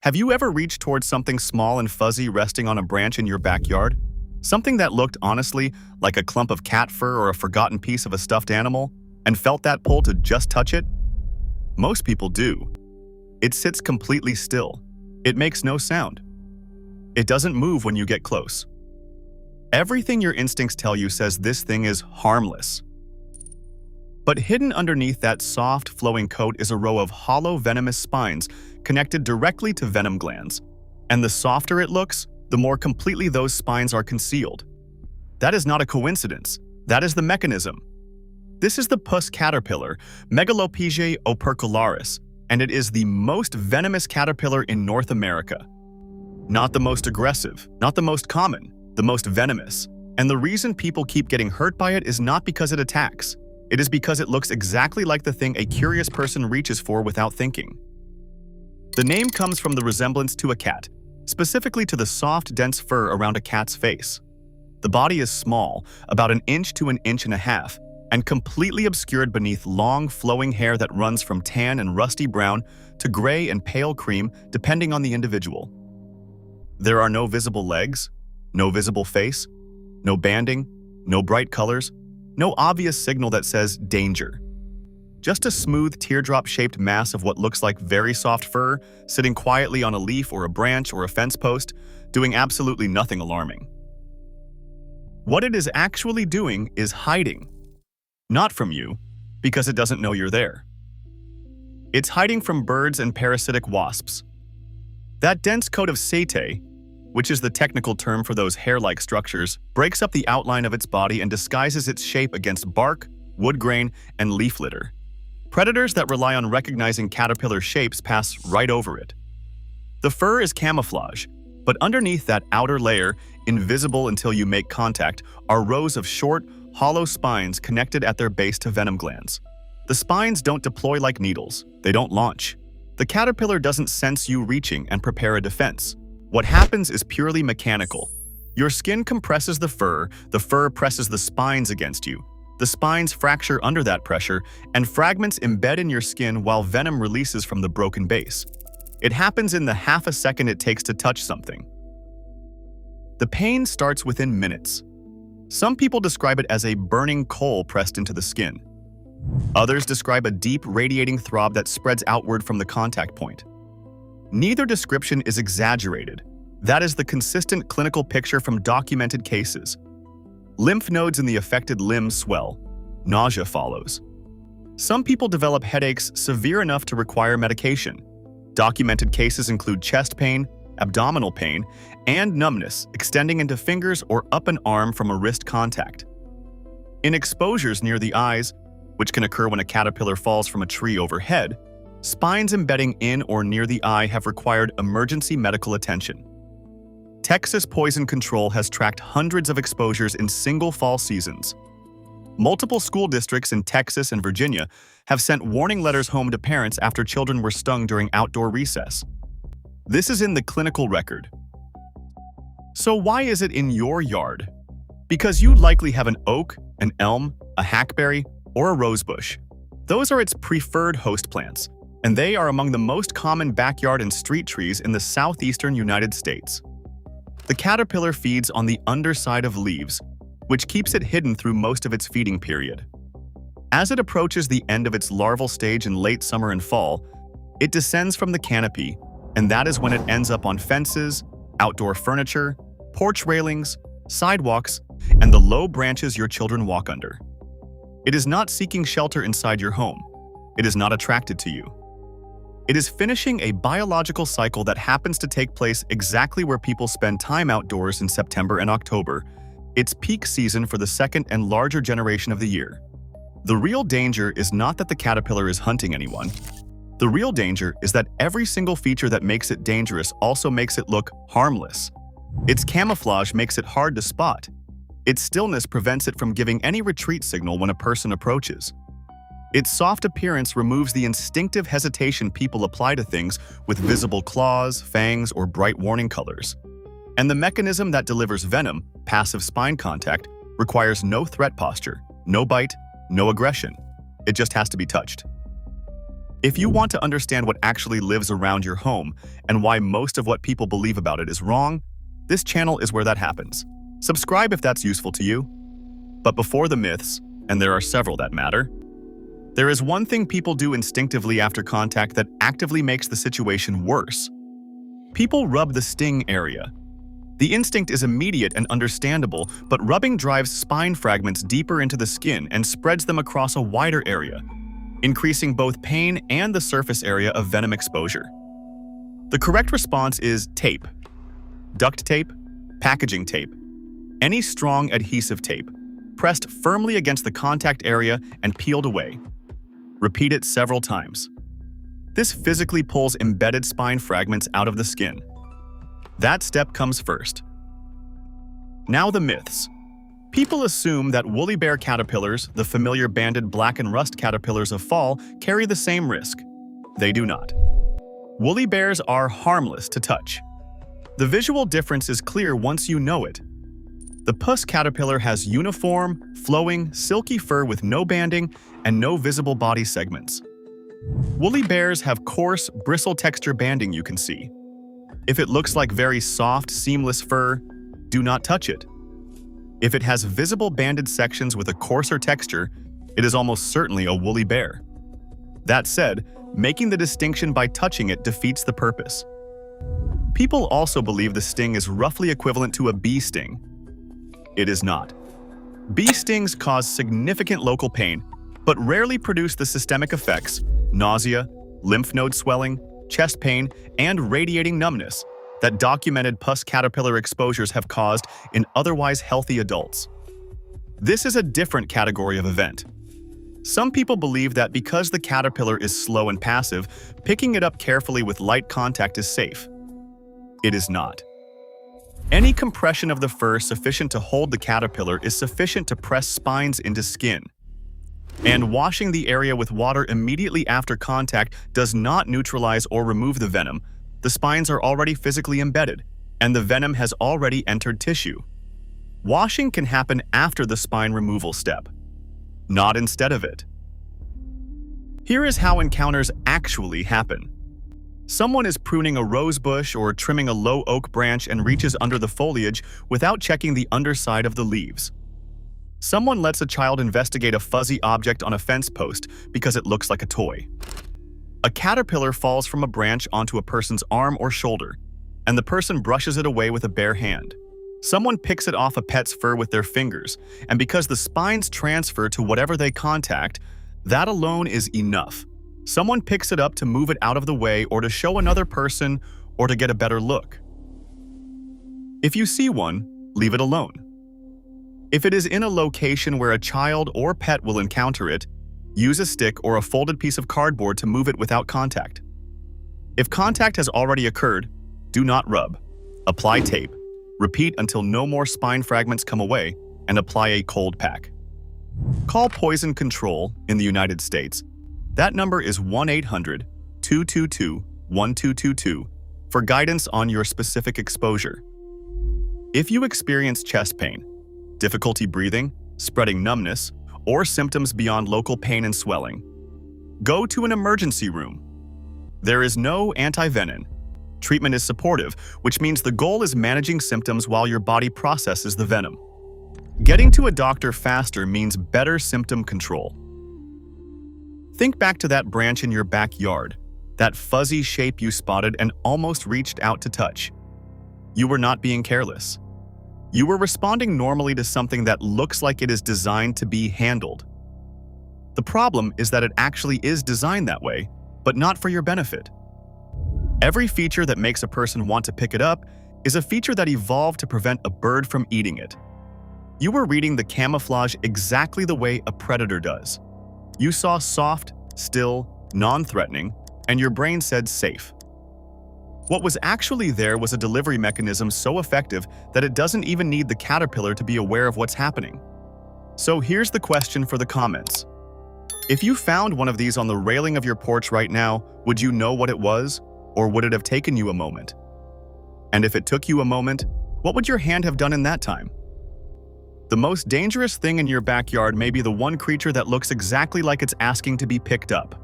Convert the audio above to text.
Have you ever reached towards something small and fuzzy resting on a branch in your backyard? Something that looked, honestly, like a clump of cat fur or a forgotten piece of a stuffed animal, and felt that pull to just touch it? Most people do. It sits completely still. It makes no sound. It doesn't move when you get close. Everything your instincts tell you says this thing is harmless. But hidden underneath that soft, flowing coat is a row of hollow, venomous spines connected directly to venom glands. And the softer it looks, the more completely those spines are concealed. That is not a coincidence. That is the mechanism. This is the puss caterpillar, Megalopyge opercularis, and it is the most venomous caterpillar in North America. Not the most aggressive, not the most common, the most venomous. And the reason people keep getting hurt by it is not because it attacks. It is because it looks exactly like the thing a curious person reaches for without thinking. The name comes from the resemblance to a cat, specifically to the soft, dense fur around a cat's face. The body is small, about 1 inch to 1.5 inches, and completely obscured beneath long, flowing hair that runs from tan and rusty brown to gray and pale cream, depending on the individual. There are no visible legs, no visible face, no banding, no bright colors, no obvious signal that says danger. Just a smooth teardrop-shaped mass of what looks like very soft fur sitting quietly on a leaf or a branch or a fence post, doing absolutely nothing alarming. What it is actually doing is hiding. Not from you, because it doesn't know you're there. It's hiding from birds and parasitic wasps. That dense coat of setae, which is the technical term for those hair-like structures, breaks up the outline of its body and disguises its shape against bark, wood grain, and leaf litter. Predators that rely on recognizing caterpillar shapes pass right over it. The fur is camouflage, but underneath that outer layer, invisible until you make contact, are rows of short, hollow spines connected at their base to venom glands. The spines don't deploy like needles. They don't launch. The caterpillar doesn't sense you reaching and prepare a defense. What happens is purely mechanical. Your skin compresses the fur presses the spines against you. The spines fracture under that pressure, and fragments embed in your skin while venom releases from the broken base. It happens in the half a second it takes to touch something. The pain starts within minutes. Some people describe it as a burning coal pressed into the skin. Others describe a deep, radiating throb that spreads outward from the contact point. Neither description is exaggerated. That is the consistent clinical picture from documented cases. Lymph nodes in the affected limbs swell. Nausea follows. Some people develop headaches severe enough to require medication. Documented cases include chest pain, abdominal pain, and numbness extending into fingers or up an arm from a wrist contact. In exposures near the eyes, which can occur when a caterpillar falls from a tree overhead, spines embedding in or near the eye have required emergency medical attention. Texas Poison Control has tracked hundreds of exposures in single fall seasons. Multiple school districts in Texas and Virginia have sent warning letters home to parents after children were stung during outdoor recess. This is in the clinical record. So why is it in your yard? Because you likely have an oak, an elm, a hackberry, or a rosebush. Those are its preferred host plants, and they are among the most common backyard and street trees in the southeastern United States. The caterpillar feeds on the underside of leaves, which keeps it hidden through most of its feeding period. As it approaches the end of its larval stage in late summer and fall, it descends from the canopy, and that is when it ends up on fences, outdoor furniture, porch railings, sidewalks, and the low branches your children walk under. It is not seeking shelter inside your home. It is not attracted to you. It is finishing a biological cycle that happens to take place exactly where people spend time outdoors in September and October, its peak season for the second and larger generation of the year. The real danger is not that the caterpillar is hunting anyone. The real danger is that every single feature that makes it dangerous also makes it look harmless. Its camouflage makes it hard to spot. Its stillness prevents it from giving any retreat signal when a person approaches. Its soft appearance removes the instinctive hesitation people apply to things with visible claws, fangs, or bright warning colors. And the mechanism that delivers venom, passive spine contact, requires no threat posture, no bite, no aggression. It just has to be touched. If you want to understand what actually lives around your home and why most of what people believe about it is wrong, this channel is where that happens. Subscribe if that's useful to you. But before the myths, and there are several that matter, there is one thing people do instinctively after contact that actively makes the situation worse. People rub the sting area. The instinct is immediate and understandable, but rubbing drives spine fragments deeper into the skin and spreads them across a wider area, increasing both pain and the surface area of venom exposure. The correct response is tape. Duct tape, packaging tape, any strong adhesive tape, pressed firmly against the contact area and peeled away. Repeat it several times. This physically pulls embedded spine fragments out of the skin. That step comes first. Now the myths. People assume that woolly bear caterpillars, the familiar banded black and rust caterpillars of fall, carry the same risk. They do not. Woolly bears are harmless to touch. The visual difference is clear once you know it. The puss caterpillar has uniform, flowing, silky fur with no banding and no visible body segments. Woolly bears have coarse, bristle texture banding you can see. If it looks like very soft, seamless fur, do not touch it. If it has visible banded sections with a coarser texture, it is almost certainly a woolly bear. That said, making the distinction by touching it defeats the purpose. People also believe the sting is roughly equivalent to a bee sting. It is not. Bee stings cause significant local pain, but rarely produce the systemic effects, nausea, lymph node swelling, chest pain, and radiating numbness that documented puss caterpillar exposures have caused in otherwise healthy adults. This is a different category of event. Some people believe that because the caterpillar is slow and passive, picking it up carefully with light contact is safe. It is not. Any compression of the fur sufficient to hold the caterpillar is sufficient to press spines into skin. And washing the area with water immediately after contact does not neutralize or remove the venom. The spines are already physically embedded, and the venom has already entered tissue. Washing can happen after the spine removal step, not instead of it. Here is how encounters actually happen. Someone is pruning a rose bush or trimming a low oak branch and reaches under the foliage without checking the underside of the leaves. Someone lets a child investigate a fuzzy object on a fence post because it looks like a toy. A caterpillar falls from a branch onto a person's arm or shoulder, and the person brushes it away with a bare hand. Someone picks it off a pet's fur with their fingers, and because the spines transfer to whatever they contact, that alone is enough. Someone picks it up to move it out of the way or to show another person or to get a better look. If you see one, leave it alone. If it is in a location where a child or pet will encounter it, use a stick or a folded piece of cardboard to move it without contact. If contact has already occurred, do not rub. Apply tape. Repeat until no more spine fragments come away, and apply a cold pack. Call Poison Control in the United States. That number is 1-800-222-1222 for guidance on your specific exposure. If you experience chest pain, difficulty breathing, spreading numbness, or symptoms beyond local pain and swelling, go to an emergency room. There is no antivenin. Treatment is supportive, which means the goal is managing symptoms while your body processes the venom. Getting to a doctor faster means better symptom control. Think back to that branch in your backyard, that fuzzy shape you spotted and almost reached out to touch. You were not being careless. You were responding normally to something that looks like it is designed to be handled. The problem is that it actually is designed that way, but not for your benefit. Every feature that makes a person want to pick it up is a feature that evolved to prevent a bird from eating it. You were reading the camouflage exactly the way a predator does. You saw soft, still, non-threatening, and your brain said safe. What was actually there was a delivery mechanism so effective that it doesn't even need the caterpillar to be aware of what's happening. So here's the question for the comments. If you found one of these on the railing of your porch right now, would you know what it was, or would it have taken you a moment? And if it took you a moment, what would your hand have done in that time? The most dangerous thing in your backyard may be the one creature that looks exactly like it's asking to be picked up.